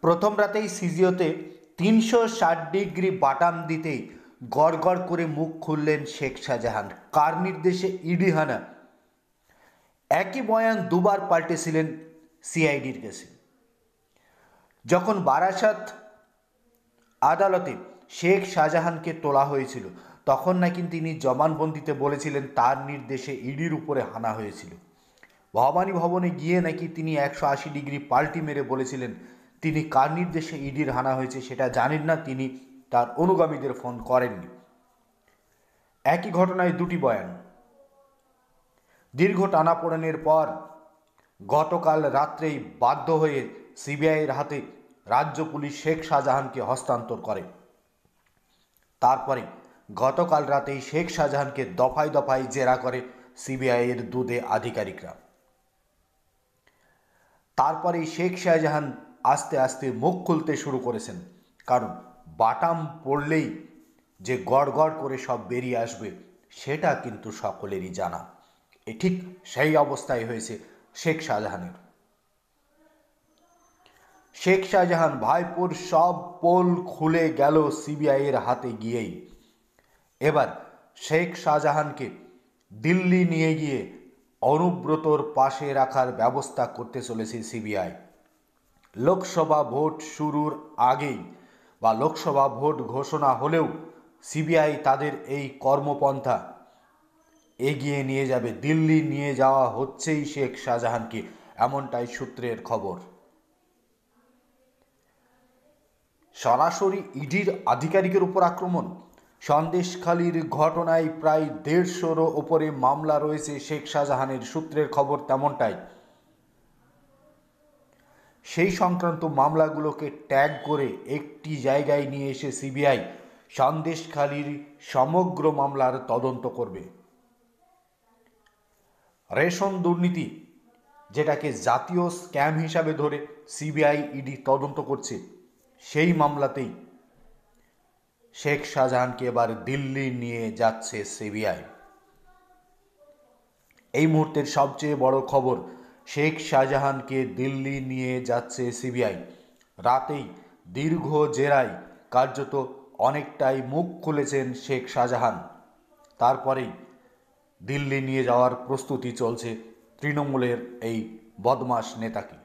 প্রথম রাতেই সিজিওতে ৩৬০ ডিগ্রি বাটাম দিতেই গড় গড় করে মুখ খুললেন শেখ শাহজাহান। কার নির্দেশে ইডি হানা? একই বয়ান দুবার পাল্টেছিলেন সিআইডির কাছে। যখন বারাসাত আদালতে শেখ শাহজাহানকে তোলা হয়েছিল তখন নাকি তিনি জবানবন্দিতে বলেছিলেন তার নির্দেশে ইডির উপরে হানা হয়েছিল। ভবানী ভবনে গিয়ে নাকি তিনি ১৮০ ডিগ্রি পাল্টি মেরে বলেছিলেন তিনি কার নির্দেশে ইডির হানা হয়েছে সেটা জানেন না, তিনি তার অনুগামীদের ফোন করেননি। একই ঘটনায় দুটি বয়ান। দীর্ঘ টানাপোড়েনের পর গতকাল রাত্রেই বাধ্য হয়ে সিবিআইয়ের হাতে রাজ্য পুলিশ শেখ শাহজাহানকে হস্তান্তর করে। তারপরে গতকাল রাতেই শেখ শাহজাহানকে দফায় দফায় জেরা করে সিবিআইয়ের দুদে আধিকারিকরা। তারপরেই শেখ শাহজাহান আস্তে আস্তে মুখ খুলতে শুরু করেছেন, কারণ বাটাম পড়লেই যে গড় গড় করে সব বেরিয়ে আসবে সেটা কিন্তু সকলেরই জানা। ঠিক সেই অবস্থায় হয়েছে শেখ শাহজাহানের। শেখ শাহজাহান ভাইপোর সব পোল খুলে গেল সিবিআইয়ের হাতে গিয়েই। এবার শেখ শাহজাহানকে দিল্লি নিয়ে গিয়ে অনুব্রতর পাশে রাখার ব্যবস্থা করতে চলেছে সিবিআই। লোকসভা ভোট শুরুর আগেই বা লোকসভা ভোট ঘোষণা হলেও সিবিআই তাদের এই কর্মপন্থা এগিয়ে নিয়ে যাবে। দিল্লি নিয়ে যাওয়া হচ্ছেই শেখ শাহজাহানকে, এমনটাই সূত্রের খবর। সরাসরি ইডির আধিকারিকের উপর আক্রমণ। সন্দেশখালির ঘটনায় প্রায় ১৫০-রও ওপরে মামলা রয়েছে শেখ শাহজাহানের, সূত্রের খবর তেমনটাই। সেই সংক্রান্ত মামলাগুলোকে ট্যাগ করে একটি জায়গায় নিয়ে এসে সিবিআই সন্দেশখালির সমগ্র মামলার তদন্ত করবে। রেশন দুর্নীতি, যেটাকে জাতীয় স্ক্যাম হিসাবে ধরে সিবিআই ইডি তদন্ত করছে, সেই মামলাতেই শেখ শাহজাহানকে এবার দিল্লি নিয়ে যাচ্ছে সিবিআই। এই মুহূর্তের সবচেয়ে বড় খবর, শেখ শাহজাহানকে দিল্লি নিয়ে যাচ্ছে সিবিআই। রাতেই দীর্ঘ জেরায় কার্যত অনেকটাই মুখ খুলেছেন শেখ শাহজাহান। তারপরেই দিল্লি নিয়ে যাওয়ার প্রস্তুতি চলছে তৃণমূলের এই বদমাশ নেতাকে।